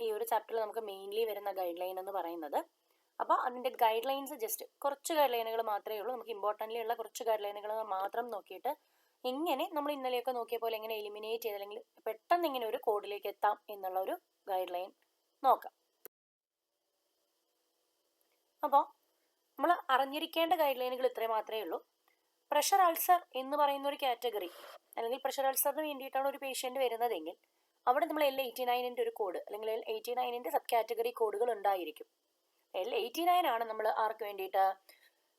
ഈ ഒരു ചാപ്റ്ററിൽ നമുക്ക് മെയിൻലി വരുന്ന ഗൈഡ് ലൈൻ എന്ന് പറയുന്നത്. അപ്പോൾ അതിൻ്റെ ഗൈഡ് ലൈൻസ് ജസ്റ്റ് കുറച്ച് ഗൈഡ് ലൈനുകൾ മാത്രമേ ഉള്ളൂ. നമുക്ക് ഇമ്പോർട്ടൻ്റ്ലി ഉള്ള കുറച്ച് ഗൈഡ് ലൈനുകൾ മാത്രം നോക്കിയിട്ട് എങ്ങനെ നമ്മൾ ഇന്നലെയൊക്കെ നോക്കിയ പോലെ എങ്ങനെ എലിമിനേറ്റ് ചെയ്ത് അല്ലെങ്കിൽ പെട്ടെന്ന് ഇങ്ങനെ ഒരു കോഡിലേക്ക് എത്താം എന്നുള്ള ഒരു ഗൈഡ് ലൈൻ നോക്കാം. അപ്പോൾ നമ്മൾ അറിഞ്ഞിരിക്കേണ്ട ഗൈഡ് ലൈനുകൾ ഇത്രയും മാത്രമേ ഉള്ളൂ. പ്രഷർ അൾസർ എന്ന് പറയുന്ന ഒരു കാറ്റഗറി അല്ലെങ്കിൽ പ്രഷർ അൾസറിന് വേണ്ടിയിട്ടാണ് ഒരു പേഷ്യൻ്റ് വരുന്നതെങ്കിൽ അവിടെ നമ്മൾ L89 ഒരു കോഡ് അല്ലെങ്കിൽ L89 സബ് കാറ്റഗറി കോഡുകൾ ഉണ്ടായിരിക്കും. L89 ആണ് നമ്മൾ ആർക്ക് വേണ്ടിയിട്ട്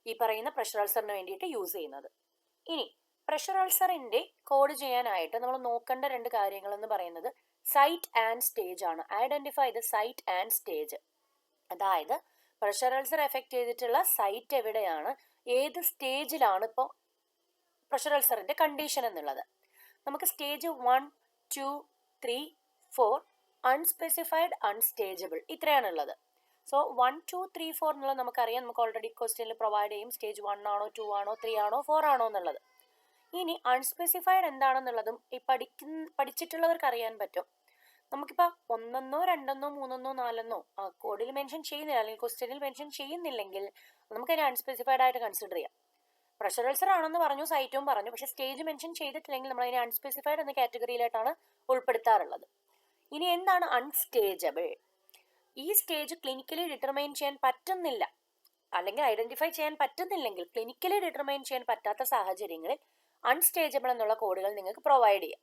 ഈ പറയുന്ന പ്രഷർ അൾസറിന് വേണ്ടിയിട്ട് യൂസ് ചെയ്യുന്നത്. ഇനി പ്രഷർ അൾസറിൻ്റെ കോഡ് ചെയ്യാനായിട്ട് നമ്മൾ നോക്കേണ്ട രണ്ട് കാര്യങ്ങൾ എന്ന് പറയുന്നത് സൈറ്റ് ആൻഡ് സ്റ്റേജ് ആണ്. Identify the site and stage. അതായത് പ്രഷർ അൾസർ എഫക്റ്റ് ചെയ്തിട്ടുള്ള സൈറ്റ് എവിടെയാണ്, ഏത് സ്റ്റേജിലാണ് ഇപ്പോൾ പ്രഷർ അൾസറിൻ്റെ കണ്ടീഷൻ എന്നുള്ളത്. നമുക്ക് സ്റ്റേജ് 1, 2, 3, 4 അൺസ്പെസിഫൈഡ് അൺസ്റ്റേജബിൾ ഇത്രയാണുള്ളത്. സോ 1, 2, 3, 4 എന്നുള്ളത് നമുക്കറിയാം, നമുക്ക് ഓൾറെഡി ക്വസ്റ്റ്യനിൽ പ്രൊവൈഡ് ചെയ്യും. സ്റ്റേജ് 1 ആണോ 2 ആണോ 3 ആണോ 4 ആണോ എന്നുള്ളത്. ഇനി അൺസ്പെസിഫൈഡ് എന്താണെന്നുള്ളതും ഈ പഠിച്ചിട്ടുള്ളവർക്ക് അറിയാൻ പറ്റും. നമുക്കിപ്പോൾ 1, 2, 3, 4 ആ കോഡിൽ മെൻഷൻ ചെയ്യുന്നില്ല അല്ലെങ്കിൽ ക്വസ്റ്റ്യനിൽ മെൻഷൻ ചെയ്യുന്നില്ലെങ്കിൽ നമുക്കതിനെ അൺസ്പെസിഫൈഡ് ആയിട്ട് കൺസിഡർ ചെയ്യാം. പ്രഷർ അൾസർ ആണെന്ന് പറഞ്ഞു, സൈറ്റും പറഞ്ഞു, പക്ഷെ സ്റ്റേജ് മെൻഷൻ ചെയ്തിട്ടില്ലെങ്കിൽ നമ്മൾ അതിനെ അൺസ്പെസിഫൈഡ് എന്ന കാറ്റഗറിയിലായിട്ടാണ് ഉൾപ്പെടുത്താറുള്ളത്. ഇനി എന്താണ് അൺസ്റ്റേജബിൾ? ഈ സ്റ്റേജ് ക്ലിനിക്കലി ഡിറ്റർമൈൻ ചെയ്യാൻ പറ്റുന്നില്ല അല്ലെങ്കിൽ ഐഡന്റിഫൈ ചെയ്യാൻ പറ്റുന്നില്ലെങ്കിൽ, ക്ലിനിക്കലി ഡിറ്റർമൈൻ ചെയ്യാൻ പറ്റാത്ത സാഹചര്യങ്ങളിൽ അൺസ്റ്റേജബിൾ എന്നുള്ള കോഡുകൾ നിങ്ങൾക്ക് പ്രൊവൈഡ് ചെയ്യാം.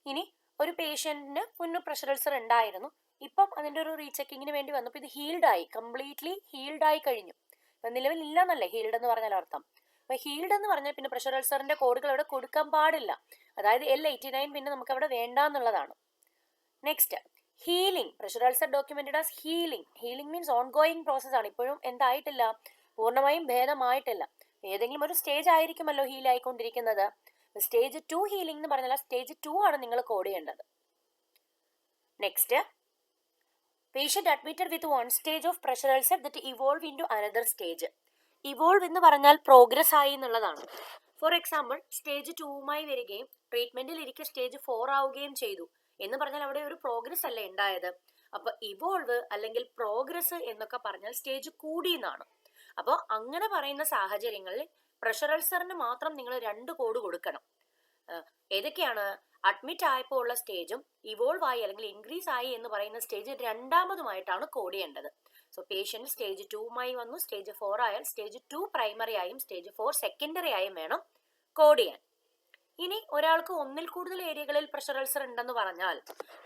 ഇനി ഒരു പേഷ്യന്റിന് മുന്നേ പ്രഷർ അൾസർ ഉണ്ടായിരുന്നു, ഇപ്പം അതിൻ്റെ ഒരു റീചെക്കിങ്ങിന് വേണ്ടി വന്നപ്പോൾ ഇത് ഹീൽഡായി, കംപ്ലീറ്റ്ലി ഹീൽഡായി കഴിഞ്ഞു. ഇപ്പം നിലവിൽ ഇല്ലെന്നല്ലേ ഹീൽഡ് എന്ന് പറഞ്ഞാൽ അർത്ഥം. അപ്പോൾ ഹീൽഡ് എന്ന് പറഞ്ഞാൽ പിന്നെ പ്രഷർ അൾസറിന്റെ കോഡുകൾ അവിടെ കൊടുക്കാൻ പാടില്ല. അതായത് L89 പിന്നെ നമുക്ക് അവിടെ വേണ്ട എന്നുള്ളതാണ്. Next healing. Pressure ulcer documented as healing. Healing means on going process ആണ്. ഇപ്പോഴും എന്തായിട്ടില്ല, പൂർണ്ണമായും ഭേദമായിട്ടില്ല. ഏതെങ്കിലും ഒരു സ്റ്റേജ് ആയിരിക്കുമല്ലോ ഹീൽ ആയിക്കൊണ്ടിരിക്കുന്നത്. സ്റ്റേജ് 2 ഹീലിംഗ് എന്ന് പറഞ്ഞാൽ സ്റ്റേജ് 2 ആണ് നിങ്ങൾ കോഡ് ചെയ്യേണ്ടത്. Next patient admitted with 1 stage of pressure ulcer that evolve into another stage. Evolve എന്ന് പറഞ്ഞാൽ പ്രോഗ്രസ് ആയി എന്നുള്ളതാണ്. ഫോർ എക്സാമ്പിൾ സ്റ്റേജ് 2മായി വരികയും ട്രീറ്റ്മെന്റിൽ ഇരിക്കെ സ്റ്റേജ് 4 ആവുകയും ചെയ്തു എന്ന് പറഞ്ഞാൽ അവിടെ ഒരു പ്രോഗ്രസ് അല്ലേ ഉണ്ടായത്. അപ്പൊ ഇവോൾവ് അല്ലെങ്കിൽ പ്രോഗ്രസ് എന്നൊക്കെ പറഞ്ഞാൽ സ്റ്റേജ് കൂടി എന്നാണ്. അപ്പോൾ അങ്ങനെ പറയുന്ന സാഹചര്യങ്ങളിൽ പ്രഷർ അൾസറിന് മാത്രം നിങ്ങൾ 2 കോഡ് കൊടുക്കണം. ഏതൊക്കെയാണ്? അഡ്മിറ്റ് ആയപ്പോൾ ഉള്ള സ്റ്റേജും ഇവോൾവ് ആയി അല്ലെങ്കിൽ ഇൻക്രീസ് ആയി എന്ന് പറയുന്ന സ്റ്റേജ് രണ്ടാമതുമായിട്ടാണ് കോഡ് ചെയ്യേണ്ടത്. സോ പേഷ്യന്റ് സ്റ്റേജ് 2മായി വന്നു, സ്റ്റേജ് 4 ആയാൽ സ്റ്റേജ് 2 പ്രൈമറി ആയും സ്റ്റേജ് 4 സെക്കൻഡറി ആയും വേണം കോഡ് ചെയ്യാൻ. ഇനി ഒരാൾക്ക് ഒന്നിൽ കൂടുതൽ ഏരിയകളിൽ പ്രഷർ അൾസർ ഉണ്ടെന്ന് പറഞ്ഞാൽ,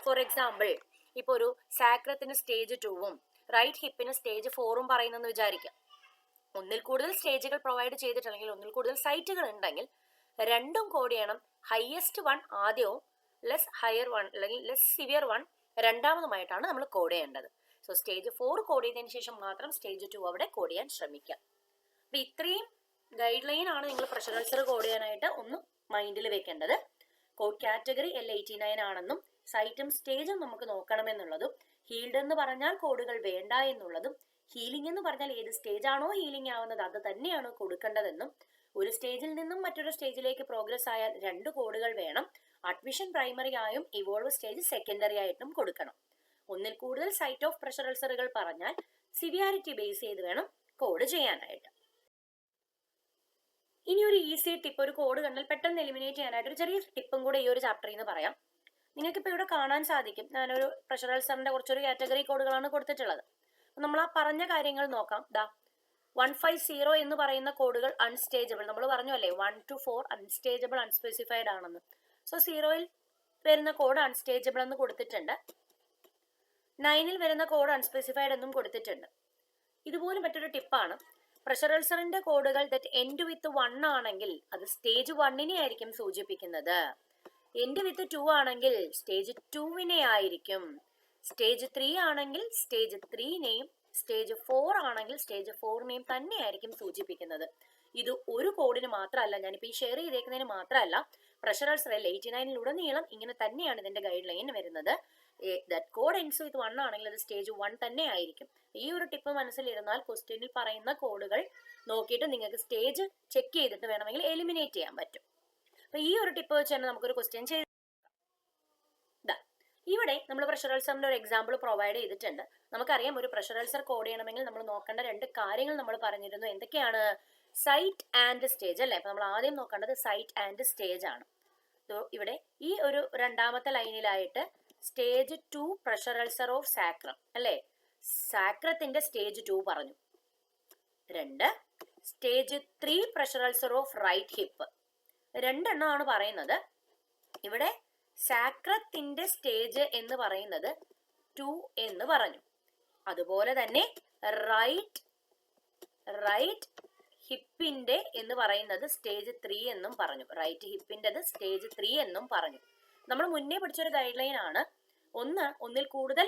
ഫോർ എക്സാമ്പിൾ ഇപ്പോൾ ഒരു സാക്രത്തിന് സ്റ്റേജ് 2ഉം റൈറ്റ് ഹിപ്പിന് സ്റ്റേജ് 4ഉം പറയുന്നെന്ന് വിചാരിക്കാം. ഒന്നിൽ കൂടുതൽ സ്റ്റേജുകൾ പ്രൊവൈഡ് ചെയ്തിട്ടുണ്ടെങ്കിൽ, ഒന്നിൽ കൂടുതൽ സൈറ്റുകൾ ഉണ്ടെങ്കിൽ രണ്ടും കോഡ് ചെയ്യണം. ഹയസ്റ്റ് 1 ആദ്യവും ലെസ് ഹയർ 1 അല്ലെങ്കിൽ ലെസ് സിവിയർ 1 രണ്ടാമതുമായിട്ടാണ് നമ്മൾ കോഡ് ചെയ്യേണ്ടത്. സോ സ്റ്റേജ് 4 കോഡ് ചെയ്തതിന് ശേഷം മാത്രം സ്റ്റേജ് 2 അവിടെ കോഡ് ചെയ്യാൻ ശ്രമിക്കാം. അപ്പൊ ഇത്രയും ഗൈഡ് ലൈൻ ആണ് നിങ്ങൾ പ്രഷർ അൾസർ കോഡ് ചെയ്യാനായിട്ട് ഒന്ന് മൈൻഡിൽ വെക്കേണ്ടത്. കോഡ് കാറ്റഗറി L89 ആണെന്നും സൈറ്റും സ്റ്റേജും നമുക്ക് നോക്കണമെന്നുള്ളതും, ഹീൽഡ് എന്ന് പറഞ്ഞാൽ കോഡുകൾ വേണ്ട എന്നുള്ളതും, ഹീലിംഗ് എന്ന് പറഞ്ഞാൽ ഏത് സ്റ്റേജ് ആണോ ഹീലിംഗ് ആവുന്നത് അത് തന്നെയാണ് കൊടുക്കേണ്ടതെന്നും, ഒരു സ്റ്റേജിൽ നിന്നും മറ്റൊരു സ്റ്റേജിലേക്ക് പ്രോഗ്രസ് ആയാൽ 2 കോഡുകൾ വേണം. അഡ്മിഷൻ പ്രൈമറി ആയും ഇവോൾവ് സ്റ്റേജ് സെക്കൻഡറി ആയിട്ടും കൊടുക്കണം. ഒന്നിൽ കൂടുതൽ സൈറ്റ് ഓഫ് പ്രഷർ അൾസറുകൾ പറഞ്ഞാൽ സിവിയാരിറ്റി ബേസ് ചെയ്ത് വേണം കോഡ് ചെയ്യാനായിട്ട്. ഇനി ഒരു ഈസി ടിപ്പ്, ഒരു കോഡ് കണ്ടാൽ പെട്ടെന്ന് എലിമിനേറ്റ് ചെയ്യാനായിട്ട് ഒരു ചെറിയ ടിപ്പും കൂടെ ഈ ഒരു ചാപ്റ്ററിൽ നിന്ന് പറയാം. നിങ്ങൾക്കിപ്പോൾ ഇവിടെ കാണാൻ സാധിക്കും, ഞാനൊരു പ്രഷർ അൾസറിന്റെ കുറച്ചൊരു കാറ്റഗറി കോഡുകളാണ് കൊടുത്തിട്ടുള്ളത്. നമ്മൾ ആ പറഞ്ഞ കാര്യങ്ങൾ നോക്കാം. 150 എന്ന് പറയുന്ന കോഡുകൾ അൺസ്റ്റേജബിൾ. നമ്മൾ പറഞ്ഞു അല്ലേ 1 to 4 അൺസ്റ്റേജബിൾ അൺസ്പെസിഫൈഡ് ആണെന്ന്. സോ 0ൽ വരുന്ന കോഡ് അൺസ്റ്റേജബിൾ എന്ന് കൊടുത്തിട്ടുണ്ട്. 9ൽ വരുന്ന കോഡ് അൺസ്പെസിഫൈഡ് എന്നും കൊടുത്തിട്ടുണ്ട്. ഇതുപോലെ മറ്റൊരു ടിപ്പാണ്, പ്രഷർ അൾസറിന്റെ കോഡുകൾ ദറ്റ് എൻഡ് വിത്ത് 1 ആണെങ്കിൽ അത് സ്റ്റേജ് 1നെ ആയിരിക്കും സൂചിപ്പിക്കുന്നത്. എൻഡ് വിത്ത് 2 ആണെങ്കിൽ സ്റ്റേജ് 2നെ ആയിരിക്കും. സ്റ്റേജ് 3 ആണെങ്കിൽ സ്റ്റേജ് 3നെയും, സ്റ്റേജ് 4 ആണെങ്കിൽ സ്റ്റേജ് 4നെയും തന്നെയായിരിക്കും സൂചിപ്പിക്കുന്നത്. ഇത് ഒരു കോഡിന് മാത്രമല്ല, ഞാനിപ്പോൾ ഈ ഷെയർ ചെയ്തേക്കുന്നതിന് മാത്രമല്ല, പ്രഷർ അൾസർ L89 ഇങ്ങനെ തന്നെയാണ് ഇതിന്റെ ഗൈഡ് ലൈൻ വരുന്നത്. ദാറ്റ് കോഡ് എൻഡ്സ് വിത്ത് 1 ആണെങ്കിൽ അത് സ്റ്റേജ് 1 തന്നെ ആയിരിക്കും. ഈ ഒരു ടിപ്പ് മനസ്സിലിരുന്നാൽ ക്വസ്റ്റ്യനിൽ പറയുന്ന കോഡുകൾ നോക്കിയിട്ട് നിങ്ങൾക്ക് സ്റ്റേജ് ചെക്ക് ചെയ്തിട്ട് വേണമെങ്കിൽ എലിമിനേറ്റ് ചെയ്യാൻ പറ്റും. അപ്പൊ ഈ ഒരു ടിപ്പ് വെച്ച് തന്നെ നമുക്കൊരു ക്വസ്റ്റ്യൻ ചെയ്ത് ഇവിടെ നമ്മൾ പ്രഷർ അൾസറിന്റെ ഒരു എക്സാമ്പിൾ പ്രൊവൈഡ് ചെയ്തിട്ടുണ്ട്. നമുക്കറിയാം ഒരു പ്രഷർ അൾസർ കോഡ് ചെയ്യണമെങ്കിൽ നമ്മൾ നോക്കേണ്ട 2 കാര്യങ്ങൾ നമ്മൾ പറഞ്ഞിരുന്നു. എന്തൊക്കെയാണ്? സൈറ്റ് ആൻഡ് സ്റ്റേജ് അല്ലേ? അപ്പൊ നമ്മൾ ആദ്യം നോക്കേണ്ടത് സൈറ്റ് ആൻഡ് സ്റ്റേജ് ആണ്. ഇവിടെ ഈ ഒരു രണ്ടാമത്തെ ലൈനിലായിട്ട് stage 2 pressure ulcer of sacrum അല്ലേ? സാക്രത്തിന്റെ സ്റ്റേജ് 2 പറഞ്ഞു. 2 stage 3 pressure ulcer of right hip. 2 എണ്ണമാണ് പറയുന്നത്. ഇവിടെ സാക്രത്തിന്റെ സ്റ്റേജ് എന്ന് പറയുന്നത് 2 എന്ന് പറഞ്ഞു. അതുപോലെ തന്നെ റൈറ്റ് ഹിപ്പിന്റെ എന്ന് പറയുന്നത് സ്റ്റേജ് 3 എന്നും പറഞ്ഞു. റൈറ്റ് ഹിപ്പിന്റെത് സ്റ്റേജ് 3 എന്നും പറഞ്ഞു. നമ്മൾ മുന്നേ പഠിച്ചൊരു ഗൈഡ് ലൈൻ ആണ്. ഒന്നിൽ കൂടുതൽ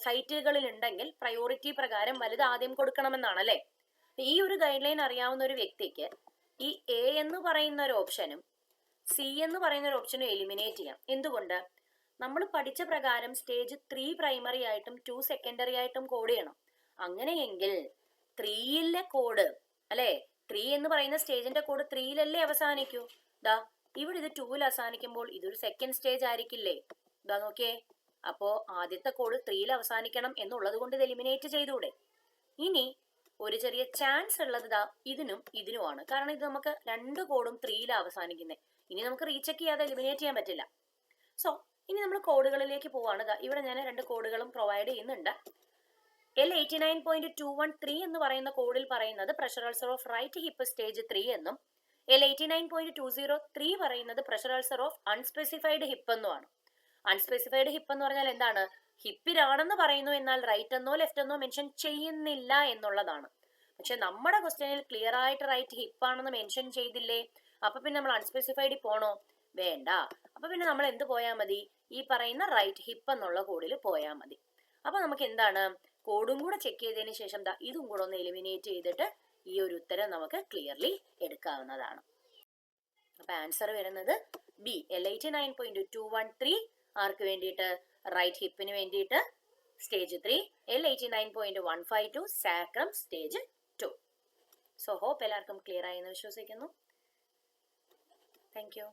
സൈറ്റുകളിൽ ഉണ്ടെങ്കിൽ പ്രയോറിറ്റി പ്രകാരം വലുത് ആദ്യം കൊടുക്കണമെന്നാണ് അല്ലെ? ഈ ഒരു ഗൈഡ് ലൈൻ അറിയാവുന്ന ഒരു വ്യക്തിക്ക് ഈ എ എന്ന് പറയുന്ന ഒരു ഓപ്ഷനും സി എന്ന് പറയുന്ന ഒരു ഓപ്ഷനും എലിമിനേറ്റ് ചെയ്യാം. എന്തുകൊണ്ട്? നമ്മൾ പഠിച്ച പ്രകാരം സ്റ്റേജ് 3 പ്രൈമറി ആയിട്ടും 2 സെക്കൻഡറി ആയിട്ടും കോഡ് ചെയ്യണം. അങ്ങനെയെങ്കിൽ 3യിലെ കോഡ് അല്ലെ, 3 എന്ന് പറയുന്ന സ്റ്റേജിന്റെ കോഡ് 3യിലല്ലേ അവസാനിക്കൂ? ദാ ഇവിടെ ഇത് 2ൽ അവസാനിക്കുമ്പോൾ ഇതൊരു സെക്കൻഡ് സ്റ്റേജ് ആയിരിക്കില്ലേ? ഇതാ നോക്കിയേ. അപ്പോ ആദ്യത്തെ കോഡ് 3ൽ അവസാനിക്കണം എന്നുള്ളത് കൊണ്ട് ഇത് എലിമിനേറ്റ് ചെയ്തൂടെ? ഇനി ഒരു ചെറിയ ചാൻസ് ഉള്ളത് ദാ ഇതിനുമാണ്. കാരണം ഇത് നമുക്ക് 2 കോഡും 3ൽ അവസാനിക്കുന്നത്. ഇനി നമുക്ക് റീചെക്ക് ചെയ്യാതെ എലിമിനേറ്റ് ചെയ്യാൻ പറ്റില്ല. സോ ഇനി നമ്മൾ കോഡുകളിലേക്ക് പോവാണ്. ഇവിടെ ഞാൻ 2 കോഡുകളും പ്രൊവൈഡ് ചെയ്യുന്നുണ്ട്. L89.213 എന്ന് പറയുന്ന കോഡിൽ പറയുന്നത് pressure ulcer of right hip stage 3 എന്നും L89.203 പറയുന്നത് pressure ulcer of unspecified hip എന്നുമാണ്. അൺസ്പെസിഫൈഡ് ഹിപ്പ് എന്ന് പറഞ്ഞാൽ എന്താണ്? ഹിപ്പിലാണെന്ന് പറയുന്നു, എന്നാൽ റൈറ്റ് എന്നോ ലെഫ്റ്റ് എന്നോ മെൻഷൻ ചെയ്യുന്നില്ല എന്നുള്ളതാണ്. പക്ഷെ നമ്മുടെ ക്വസ്റ്റ്യനിൽ ക്ലിയർ ആയിട്ട് റൈറ്റ് ഹിപ്പ് ആണെന്ന് മെൻഷൻ ചെയ്തില്ലേ? അപ്പൊ പിന്നെ നമ്മൾ അൺസ്പെസിഫൈഡിൽ പോണോ? വേണ്ട. അപ്പൊ പിന്നെ നമ്മൾ എന്ത് പോയാൽ മതി? ഈ പറയുന്ന റൈറ്റ് ഹിപ്പ് എന്നുള്ള കോഡിൽ പോയാൽ മതി. അപ്പൊ നമുക്ക് എന്താണ്? കോഡും കൂടെ ചെക്ക് ചെയ്തതിന് ശേഷം ഇതും കൂടെ ഒന്ന് എലിമിനേറ്റ് ചെയ്തിട്ട് ഈ ഒരു ഉത്തരം നമുക്ക് ക്ലിയർലി എടുക്കാവുന്നതാണ്. അപ്പൊ ആൻസർ വരുന്നത് ബി, L89.213 ആർക്ക് വേണ്ടിയിട്ട്? റൈറ്റ് ഹിപ്പിന് വേണ്ടിയിട്ട് stage 3, L89.152 sacrum stage 2. So hope എല്ലാവർക്കും ക്ലിയർ ആയി എന്ന് വിശ്വസിക്കുന്നു. Thank U.